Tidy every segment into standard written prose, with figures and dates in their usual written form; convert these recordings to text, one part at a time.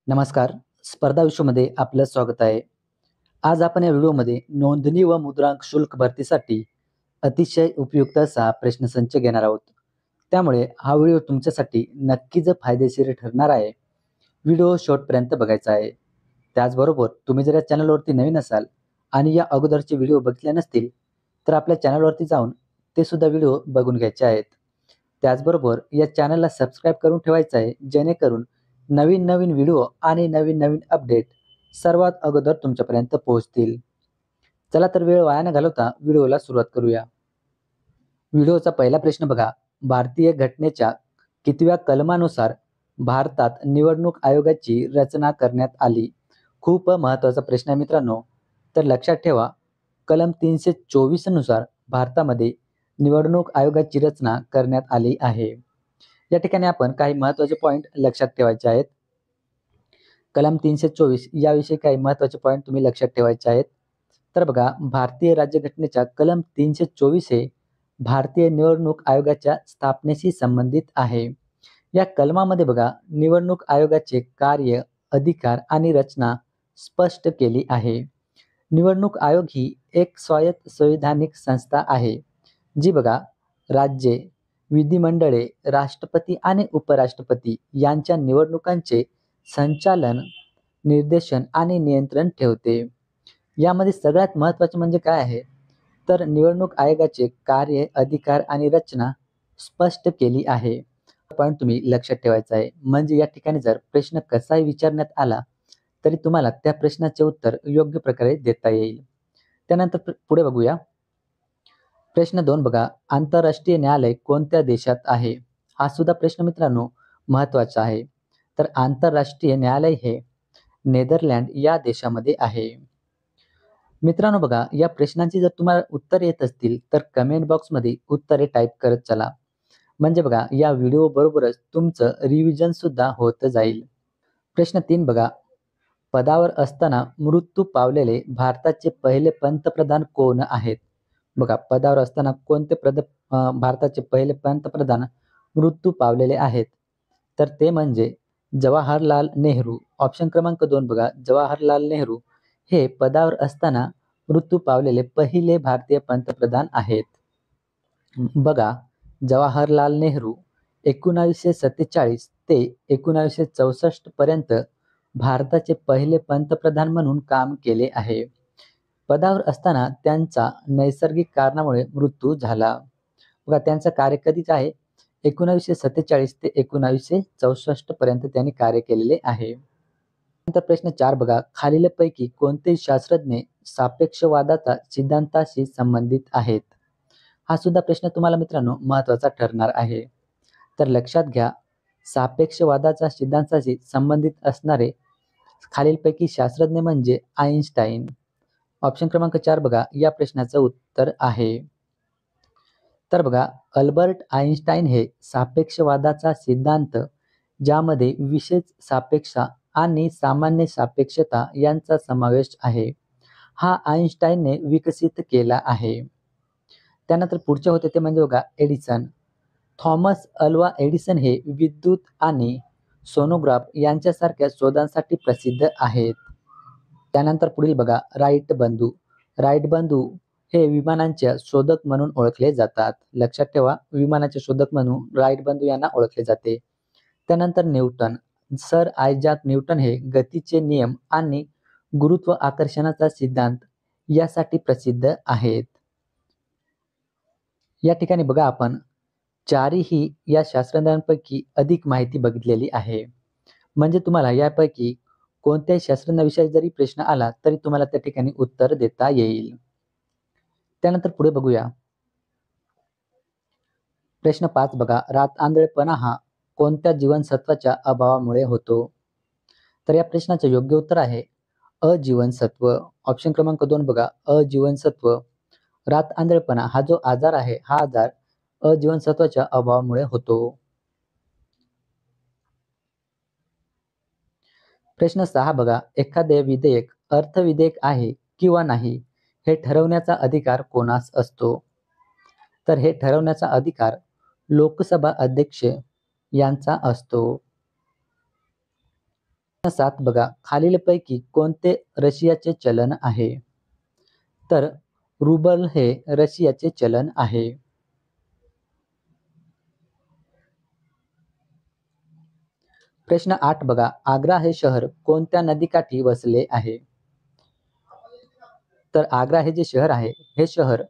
नमस्कार. स्पर्धा विश्वमध्ये आपलं स्वागत आहे. आज आपण या व्हिडिओमध्ये नोंदणी व मुद्रांक शुल्क भरतीसाठी अतिशय उपयुक्त असा प्रश्नसंच घेणार आहोत. त्यामुळे हा व्हिडिओ तुमच्यासाठी नक्कीच फायदेशीर ठरणार आहे. व्हिडिओ शेवटपर्यंत बघायचा आहे. त्याचबरोबर तुम्ही जर या चॅनलवरती नवीन असाल आणि या अगोदरचे व्हिडिओ बघितले नसतील, तर आपल्या चॅनलवरती जाऊन ते सुद्धा व्हिडिओ बघून घ्यायचे आहेत. त्याचबरोबर या चॅनलला सबस्क्राईब करून ठेवायचं आहे, जेणेकरून नवीन नवीन व्हिडिओ आणि नवीन नवीन अपडेट सर्वात अगोदर तुमच्यापर्यंत पोहोचतील. चला तर वेळ वाया न घालवता व्हिडिओला सुरुवात करूया. व्हिडिओचा पहिला प्रश्न बघा. भारतीय घटनेच्या कितव्या कलमानुसार भारतात निवडणूक आयोगाची रचना करण्यात आली? खूप महत्त्वाचा प्रश्न आहे मित्रांनो. तर लक्षात ठेवा, कलम 324 नुसार भारतामध्ये निवडणूक आयोगाची रचना करण्यात आली आहे. या ठिकाणी आपण काही महत्त्वाचे पॉईंट लक्षात ठेवायचे आहेत. कलम 324 याविषयी काही महत्त्वाचे पॉईंट तुम्ही लक्षात ठेवायचे आहेत. तर बघा, भारतीय राज्यघटनेच्या कलम 324 हे भारतीय निवडणूक आयोगाच्या स्थापनेशी संबंधित आहे. या कलमामध्ये बघा, निवडणूक आयोगाचे कार्य, अधिकार आणि रचना स्पष्ट केली आहे. निवडणूक आयोग ही एक स्वायत्त संवैधानिक संस्था आहे, जी बघा राज्ये, विधिमंडळे, राष्ट्रपती आणि उपराष्ट्रपती यांच्या निवडणुकांचे संचालन, निर्देशन आणि नियंत्रण ठेवते. यामध्ये सगळ्यात महत्त्वाचे म्हणजे काय आहे, तर निवडणूक आयोगाचे कार्य, अधिकार आणि रचना स्पष्ट केली आहे. पण तुम्ही लक्षात ठेवायचं आहे. म्हणजे या ठिकाणी जर प्रश्न कसाही विचारण्यात आला, तरी तुम्हाला त्या प्रश्नाचे उत्तर योग्य प्रकारे देता येईल. त्यानंतर पुढे बघूया. प्रश्न 2 बघा. आंतरराष्ट्रीय न्यायालय कोणत्या देशात आहे? हा सुद्धा प्रश्न मित्रांनो महत्त्वाचा आहे. तर आंतरराष्ट्रीय न्यायालय हे नेदरलँड या देशामध्ये आहे. मित्रांनो बघा, या प्रश्नांची जर तुम्हाला उत्तर येत असतील, तर कमेंट बॉक्समध्ये उत्तरे टाईप करत चला. म्हणजे बघा, या व्हिडिओ बरोबरच तुमचं रिव्हिजन सुद्धा होत जाईल. प्रश्न 3 बघा. पदावर असताना मृत्यू पावलेले भारताचे पहिले पंतप्रधान कोण आहेत? बघा, पदावर असताना कोणते भारताचे पहिले पंतप्रधान मृत्यू पावलेले आहेत? तर ते म्हणजे जवाहरलाल नेहरू. ऑप्शन क्रमांक 2 बघा, जवाहरलाल नेहरू हे पदावर असताना मृत्यू पावलेले पहिले भारतीय पंतप्रधान आहेत. बघा, जवाहरलाल नेहरू 1947 ते 1964 पर्यंत भारताचे पहिले पंतप्रधान म्हणून काम केले आहे. पदावर असताना त्यांचा नैसर्गिक कारणामुळे मृत्यू झाला. बघा, त्यांचा कार्य कधीच आहे, 1947 ते 1964 पर्यंत त्यांनी कार्य केलेले आहे. नंतर प्रश्न 4 बघा. खालीलपैकी कोणते शास्त्रज्ञ सापेक्षवादाचा सिद्धांताशी संबंधित आहेत? हा सुद्धा प्रश्न तुम्हाला मित्रांनो महत्त्वाचा ठरणार आहे. तर लक्षात घ्या, सापेक्षवादाचा सिद्धांताशी संबंधित असणारे खालीलपैकी शास्त्रज्ञ म्हणजे आइन्स्टाईन. ऑप्शन क्रमांक 4 बघा, या प्रश्नाचं उत्तर आहे. तर बघा, अल्बर्ट आइन्स्टाईन हे सापेक्षवादाचा सिद्धांत, ज्यामध्ये विशेष सापेक्षा आणि सामान्य सापेक्षता यांचा समावेश आहे, हा आइन्स्टाईनने विकसित केला आहे. त्यानंतर पुढचे होते ते म्हणजे बघा एडिसन. थॉमस अल्वा एडिसन हे विद्युत आणि सोनोग्राफ यांच्यासारख्या शोधांसाठी प्रसिद्ध आहेत. त्यानंतर पुढील बघा राईट बंधू. राईट बंधू हे विमानांच्या शोधक म्हणून ओळखले जातात. लक्षात ठेवा, विमानाचे शोधक म्हणून राईट बंधू यांना ओळखले जाते. त्यानंतर न्यूटन. सर आयझॅक न्यूटन हे गतीचे नियम आणि गुरुत्व आकर्षणाचा सिद्धांत यासाठी प्रसिद्ध आहेत. या ठिकाणी बघा, आपण चारही या शास्त्रज्ञांपैकी अधिक माहिती बघितलेली आहे. म्हणजे तुम्हाला यापैकी कोणत्याही शास्त्रज्ञाविषयी जरी प्रश्न आला, तरी तुम्हाला त्या ठिकाणी उत्तर देता येईल. त्यानंतर पुढे बघूया. प्रश्न 5 बघा. रातआंधळेपणा हा कोणत्या जीवनसत्वाच्या अभावामुळे होतो? तर या प्रश्नाचे योग्य उत्तर आहे अजीवनसत्व. ऑप्शन क्रमांक 2 बघा, अजीवनसत्व. रातआंधळेपणा हा जो आजार आहे, हा आजार अजीवनसत्वाच्या अभावामुळे होतो. प्रश्न 6 बघा. एखादे विधेयक अर्थविधेयक आहे किंवा नाही, हे ठरवण्याचा अधिकार कोणास असतो? तर हे ठरवण्याचा अधिकार लोकसभा अध्यक्ष यांचा असतो. 7 बघा, खालीलपैकी कोणते रशियाचे चलन आहे? तर रुबल हे रशियाचे चलन आहे. प्रश्न 8 बघा, आग्रा हे शहर कोणत्या नदीकाठी वसले आहे? तर आग्रा हे जे शहर आहे, हे शहर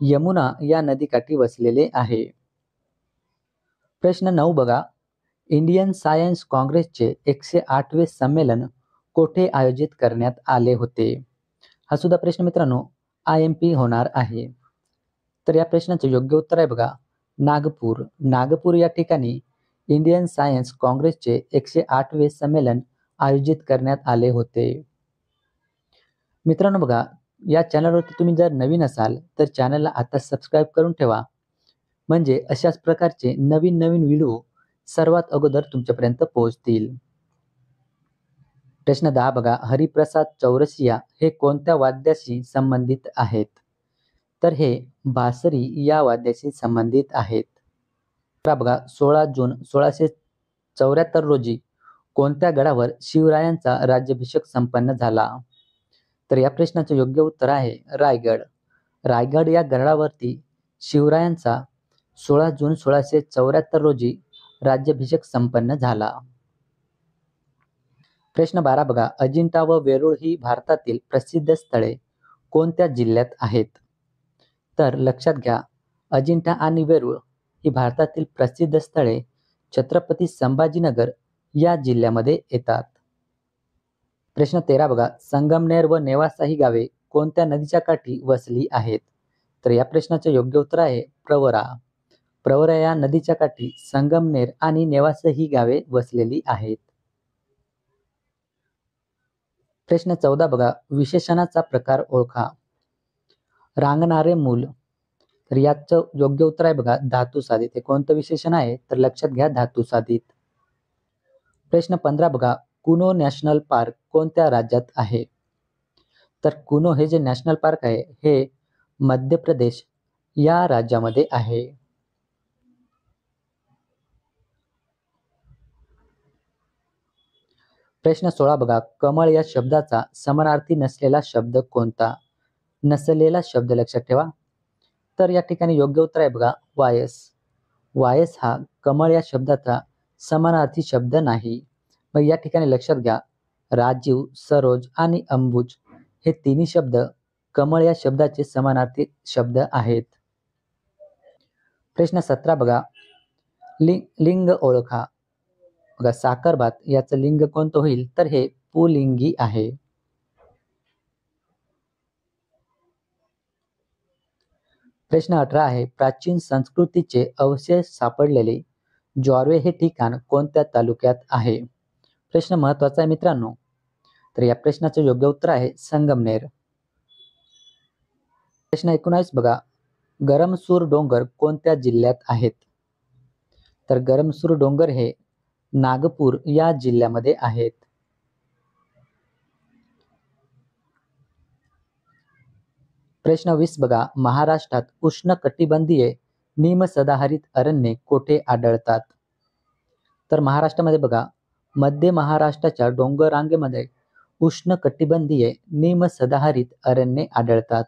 यमुना या नदीकाठी वसलेले आहे. प्रश्न 9 बघा, इंडियन सायन्स काँग्रेसचे 108वे संमेलन कोठे आयोजित करण्यात आले होते? हा सुद्धा प्रश्न मित्रांनो IMP होणार आहे. तर या प्रश्नाचे योग्य उत्तर आहे बघा नागपूर. नागपूर या ठिकाणी इंडियन सायन्स काँग्रेसचे 108वे संमेलन आयोजित करण्यात आले होते. मित्रांनो बघा, या चॅनलवरती तुम्ही जर नवीन असाल तर चॅनलला आता सबस्क्राईब करून ठेवा, म्हणजे अशाच प्रकारचे नवीन नवीन व्हिडिओ सर्वात अगोदर तुमच्यापर्यंत पोहोचतील. प्रश्न 10 बघा, हरिप्रसाद चौरसिया हे कोणत्या वाद्याशी संबंधित आहेत? तर हे बासरी या वाद्याशी संबंधित आहेत. तर बघा, 16 जून 1674 रोजी कोणत्या गडावर शिवरायांचा राज्याभिषेक संपन्न झाला? तर या प्रश्नाचे योग्य उत्तर आहे रायगड. रायगड या गडावरती शिवरायांचा 16 जून 1674 रोजी राज्याभिषेक संपन्न झाला. प्रश्न 12 बघा, अजिंठा व वेरूळ ही भारतातील प्रसिद्ध स्थळे कोणत्या जिल्ह्यात आहेत? तर लक्षात घ्या, अजिंठा आणि वेरूळ ही भारतातील प्रसिद्ध स्थळे छत्रपती संभाजीनगर या जिल्ह्यामध्ये येतात. प्रश्न 13 बघा, संगमनेर व नेवासा ही गावे कोणत्या नदीच्या काठी वसली आहेत? तर या प्रश्नाचे योग्य उत्तर आहे प्रवरा. प्रवरा या नदीच्या काठी संगमनेर आणि नेवासा ही गावे वसलेली आहेत. प्रश्न 14 बघा, विशेषणाचा प्रकार ओळखा. रांगणारे मूल. तर याचं योग्य उत्तर आहे बघा धातुसाधित. हे कोणतं विशेषण आहे? तर लक्षात घ्या धातुसाधित. प्रश्न 15 बघा, कुनो नॅशनल पार्क कोणत्या राज्यात आहे? तर कुनो हे जे नॅशनल पार्क आहे हे मध्य प्रदेश या राज्यामध्ये आहे. प्रश्न 16 बघा, कमळ या शब्दाचा समानार्थी नसलेला शब्द कोणता? नसलेला शब्द लक्षात ठेवा. तर या ठिकाणी योग्य उत्तर आहे बघा वायस. वायस हा कमळ या शब्दाचा समानार्थी शब्द नाही. मग या ठिकाणी लक्षात घ्या, राजीव, सरोज आणि अंबुज हे तिन्ही शब्द कमळ या शब्दाचे समानार्थी शब्द आहेत. प्रश्न 17 बघा, लिंग ओळखा. बघा, साखरभात याचं लिंग कोणतं होईल? तर हे पुलिंगी आहे. प्रश्न 18 आहे, प्राचीन संस्कृतीचे अवशेष सापडलेले ज्वारवे हे ठिकाण कोणत्या तालुक्यात आहे? प्रश्न महत्वाचा आहे मित्रांनो. तर या प्रश्नाचे योग्य उत्तर आहे संगमनेर. प्रश्न 19 बघा, गरमसूर डोंगर कोणत्या जिल्ह्यात आहेत? तर गरमसूर डोंगर हे नागपूर या जिल्ह्यामध्ये आहेत. प्रश्न 20 बघा, महाराष्ट्रात उष्णकटिबंधीय निमसदाहरित अरण्ये कोठे आढळतात? तर महाराष्ट्रामध्ये बघा, मध्य महाराष्ट्राच्या डोंगर रांगेमध्ये उष्णकटिबंधीय निमसदाहरित अरण्ये आढळतात.